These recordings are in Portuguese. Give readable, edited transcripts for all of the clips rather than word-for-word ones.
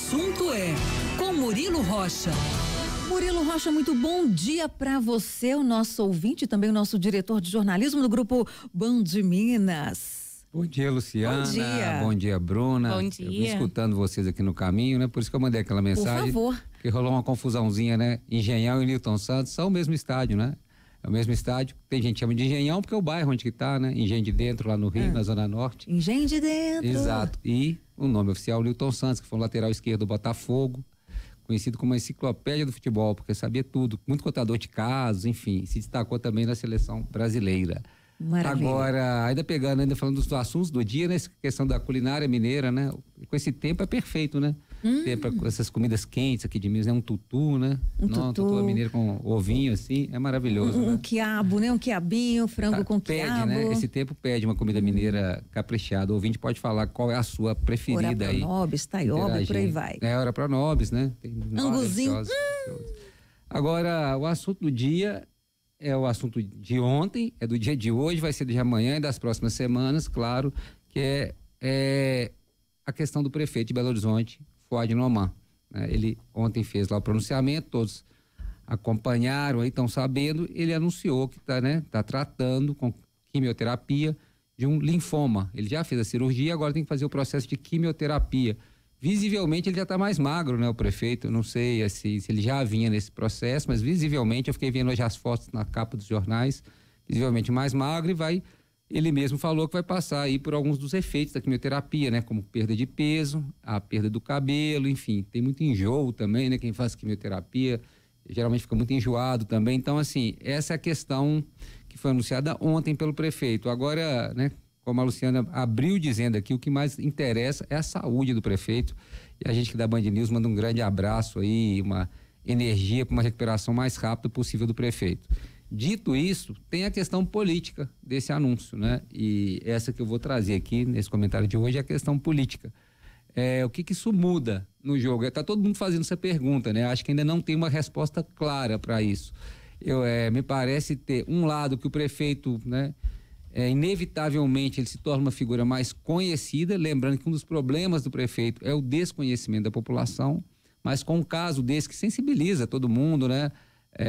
assunto é com Murilo Rocha. Murilo Rocha, muito bom dia para você, o nosso ouvinte e também o nosso diretor de jornalismo do grupo Band Minas. Bom dia, Luciana. Bom dia. Bom dia, Bruna. Bom dia. Eu vim escutando vocês aqui no caminho, né? Por isso que eu mandei aquela mensagem. Por favor. Porque rolou uma confusãozinha, né? Engenhão e Newton Santos são o mesmo estádio, né? É o mesmo estádio. Tem gente que chama de Engenhão porque é o bairro onde que tá, né? Engenho de Dentro, lá no Rio, na Zona Norte. Engenho de Dentro. Exato. E o nome oficial, Newton Santos, que foi um lateral esquerdo do Botafogo, conhecido como a enciclopédia do futebol, porque sabia tudo, muito contador de casos, enfim, se destacou também na seleção brasileira. Maravilha. Agora, ainda falando dos assuntos do dia, né? Essa questão da culinária mineira, né? Com esse tempo é perfeito, né? Com essas comidas quentes aqui de Minas, né? Um tutu, né? Tutu mineiro com ovinho, assim, é maravilhoso. Um né? quiabo, né? Um quiabinho, frango com pede, quiabo. né? Esse tempo pede uma comida mineira caprichada. O ouvinte pode falar qual é a sua preferida Ora aí. pronobis, taioba, por aí vai. É, ora pronobis, né? Tem Anguzinho. Agora, o assunto do dia é o assunto de ontem, é do dia de hoje, vai ser do de amanhã e das próximas semanas, claro, que é a questão do prefeito de Belo Horizonte, Fuad Noman. Ele ontem fez lá o pronunciamento, todos acompanharam aí, estão sabendo, ele anunciou que tá tratando com quimioterapia de um linfoma. Ele já fez a cirurgia, agora tem que fazer o processo de quimioterapia. Visivelmente ele já está mais magro, né, o prefeito, não sei se ele já vinha nesse processo, mas visivelmente, eu fiquei vendo hoje as fotos na capa dos jornais, visivelmente mais magro, e ele mesmo falou que vai passar aí por alguns dos efeitos da quimioterapia, né, como perda de peso, a perda do cabelo, enfim, tem muito enjoo também, né, quem faz quimioterapia geralmente fica muito enjoado também, então assim, essa é a questão que foi anunciada ontem pelo prefeito. Agora, né, como a Luciana abriu dizendo aqui, o que mais interessa é a saúde do prefeito, e a gente que da Band News manda um grande abraço aí, uma energia para uma recuperação mais rápida possível do prefeito. Dito isso, tem a questão política desse anúncio, né? E essa que eu vou trazer aqui nesse comentário de hoje é a questão política. O que isso muda no jogo? Tá todo mundo fazendo essa pergunta, né? Acho que ainda não tem uma resposta clara para isso. Me parece ter um lado que o prefeito, né? Inevitavelmente ele se torna uma figura mais conhecida, lembrando que um dos problemas do prefeito é o desconhecimento da população, mas com um caso desse que sensibiliza todo mundo, né?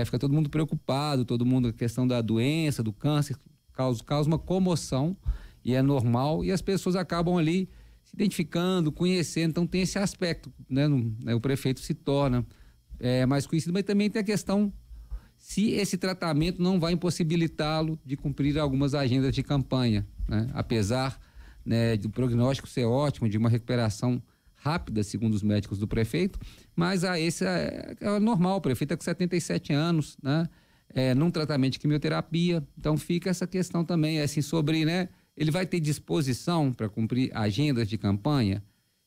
Fica todo mundo preocupado, todo mundo, a questão da doença, do câncer, causa uma comoção, e é normal, e as pessoas acabam ali se identificando, conhecendo, então tem esse aspecto, né? O prefeito se torna mais conhecido, mas também tem a questão se esse tratamento não vai impossibilitá-lo de cumprir algumas agendas de campanha, né? Apesar, né, do prognóstico ser ótimo, de uma recuperação rápida, segundo os médicos do prefeito, mas esse é normal, o prefeito é com 77 anos, né? Num tratamento de quimioterapia, então fica essa questão também, assim, sobre, né, ele vai ter disposição para cumprir agendas de campanha?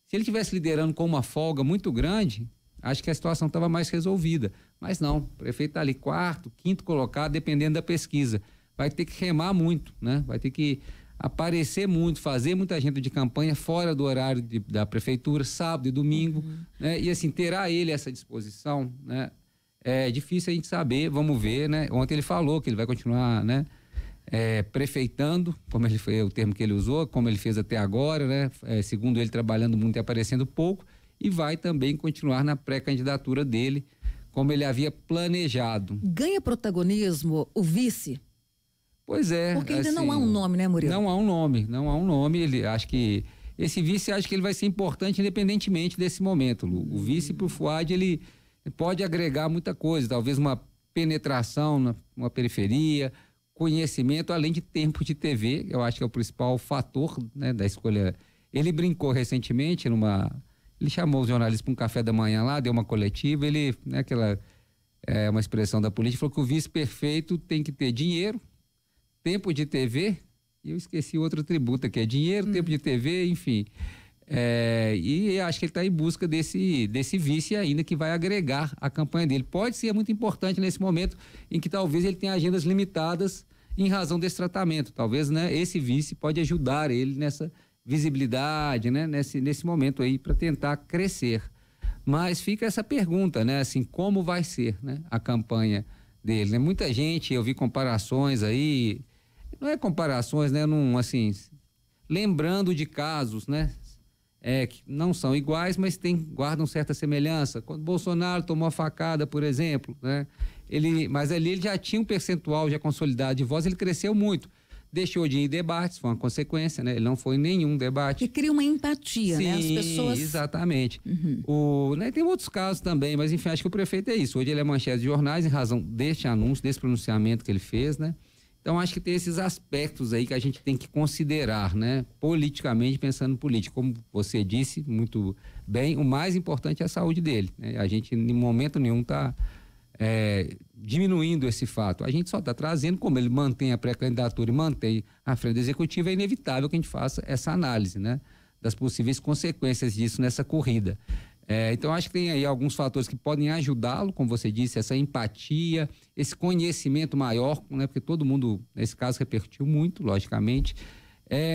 Se ele estivesse liderando com uma folga muito grande, acho que a situação estava mais resolvida, mas não, o prefeito está ali quarto, quinto colocado, dependendo da pesquisa, vai ter que remar muito, né? Vai ter que aparecer muito, fazer muita agenda de campanha fora do horário da prefeitura, sábado e domingo, né? E assim, terá ele essa disposição, né? É difícil a gente saber, vamos ver, né? Ontem ele falou que ele vai continuar, né? Prefeitando, como ele foi o termo que ele usou, como ele fez até agora, né? Segundo ele, trabalhando muito e aparecendo pouco, e vai também continuar na pré-candidatura dele, como ele havia planejado. Ganha protagonismo o vice? Pois é. Porque ainda assim, não há um nome, né, Murilo? Não há um nome, ele acho que esse vice, acho que ele vai ser importante independentemente desse momento, Lu. O vice pro Fuad, ele pode agregar muita coisa, talvez uma penetração numa periferia, conhecimento, além de tempo de TV, eu acho que é o principal fator, né, da escolha. Ele brincou recentemente ele chamou os jornalistas para um café da manhã lá, deu uma coletiva, ele, né, uma expressão da política, falou que o vice perfeito tem que ter dinheiro, tempo de TV, e eu esqueci outro tributo que é dinheiro, tempo de TV, enfim. E acho que ele está em busca desse vice ainda, que vai agregar a campanha dele. Pode ser muito importante nesse momento em que talvez ele tenha agendas limitadas em razão desse tratamento. Talvez, né, esse vice pode ajudar ele nessa visibilidade, né, nesse momento aí, para tentar crescer. Mas fica essa pergunta, né, assim, como vai ser, né, a campanha dele, né? Muita gente, eu vi comparações aí, não é comparações, né, assim, lembrando de casos, né, que não são iguais, mas guardam certa semelhança. Quando Bolsonaro tomou a facada, por exemplo, né? Mas ali ele já tinha um percentual já consolidado de voz, ele cresceu muito. Deixou de ir em debates, foi uma consequência, né? Ele não foi em nenhum debate. E cria uma empatia, Sim, né? As pessoas... exatamente. Né, tem outros casos também, mas enfim, acho que o prefeito é isso. Hoje ele é manchete de jornais em razão deste anúncio, desse pronunciamento que ele fez, né? Então acho que tem esses aspectos aí que a gente tem que considerar, né? Politicamente, pensando em política. Como você disse muito bem, o mais importante é a saúde dele, né? A gente, em momento nenhum, está diminuindo esse fato. A gente só está trazendo, como ele mantém a pré-candidatura e mantém a frente executiva, é inevitável que a gente faça essa análise, né? Das possíveis consequências disso nessa corrida. Então, acho que tem aí alguns fatores que podem ajudá-lo, como você disse, essa empatia, esse conhecimento maior, né? Porque todo mundo, nesse caso, repercutiu muito, logicamente,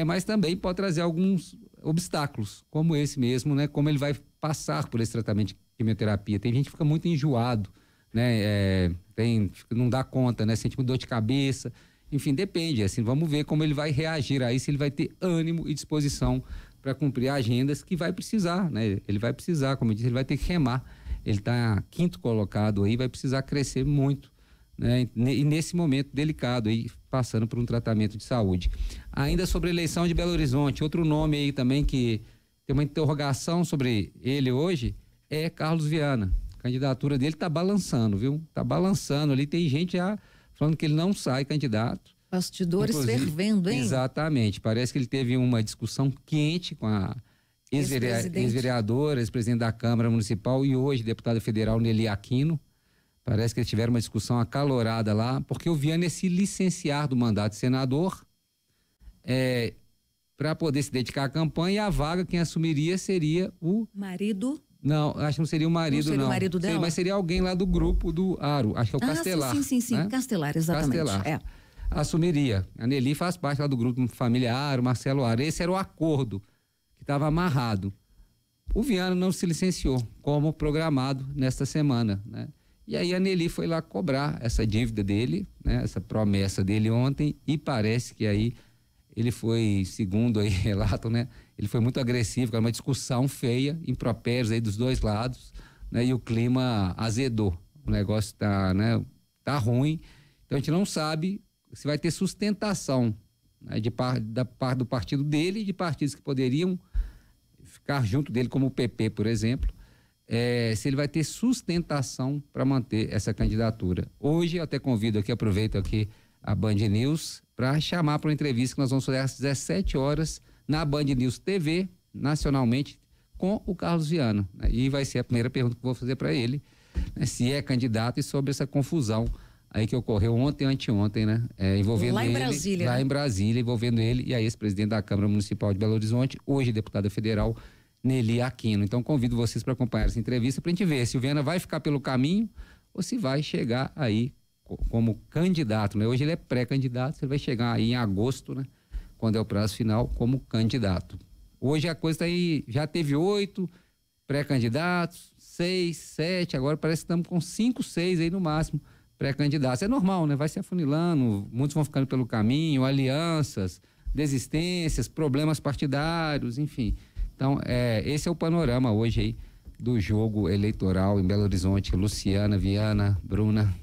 mas também pode trazer alguns obstáculos, como esse mesmo, né? Como ele vai passar por esse tratamento de quimioterapia. Tem gente que fica muito enjoado, né? Não dá conta, né? Sente dor de cabeça, enfim, depende, assim, vamos ver como ele vai reagir aí, se ele vai ter ânimo e disposição para cumprir agendas que vai precisar, né? Ele vai precisar, como eu disse, ele vai ter que remar. Ele está quinto colocado aí, vai precisar crescer muito, né? E nesse momento delicado aí, passando por um tratamento de saúde. Ainda sobre a eleição de Belo Horizonte, outro nome aí também que tem uma interrogação sobre ele hoje é Carlos Viana. A candidatura dele está balançando, viu? Está balançando ali, tem gente já falando que ele não sai candidato. Bastidores fervendo, hein? Exatamente. Parece que ele teve uma discussão quente com a ex-vereadora, ex-presidente da Câmara Municipal e hoje deputada federal Nelly Aquino. Parece que eles tiveram uma discussão acalorada lá, porque o Viana ia se licenciar do mandato de senador para poder se dedicar à campanha, e a vaga quem assumiria seria o... marido... Não, acho que não seria o marido, não. Seria o marido dela? Mas seria alguém lá do grupo do Aro, acho que é o Castelar. Sim, né? Castelar, exatamente. Castelar. Assumiria. A Nelly faz parte lá do grupo familiar, o Marcelo Aro. Esse era o acordo que estava amarrado. O Viana não se licenciou, como programado nesta semana, né? E aí a Nelly foi lá cobrar essa dívida dele, né? Essa promessa dele ontem, e parece que aí ele foi, segundo aí relato, né? Ele foi muito agressivo, era uma discussão feia, impropérios aí dos dois lados, né? E o clima azedou. O negócio tá, né? Tá ruim. Então a gente não sabe se vai ter sustentação, né? Da parte do partido dele e de partidos que poderiam ficar junto dele, como o PP, por exemplo, se ele vai ter sustentação para manter essa candidatura. Hoje eu até convido aqui, aproveito aqui a Band News para chamar para uma entrevista que nós vamos fazer às 17 horas na Band News TV, nacionalmente, com o Carlos Viana. E vai ser a primeira pergunta que eu vou fazer para ele, né, se é candidato, e sobre essa confusão aí que ocorreu ontem e anteontem, né? Envolvendo lá em ele, Brasília. lá em Brasília, envolvendo ele e a ex-presidente da Câmara Municipal de Belo Horizonte, hoje deputada federal, Nelly Aquino. Então convido vocês para acompanhar essa entrevista para a gente ver se o Viana vai ficar pelo caminho ou se vai chegar aí como candidato, né? Hoje ele é pré-candidato, ele vai chegar aí em agosto, né? Quando é o prazo final, como candidato. Hoje a coisa está aí, já teve 8 pré-candidatos, 6, 7, agora parece que estamos com 5, 6 aí no máximo pré-candidatos. É normal, né? Vai se afunilando, muitos vão ficando pelo caminho, alianças, desistências, problemas partidários, enfim. Então, esse é o panorama hoje aí do jogo eleitoral em Belo Horizonte. Luciana, Viana, Bruna.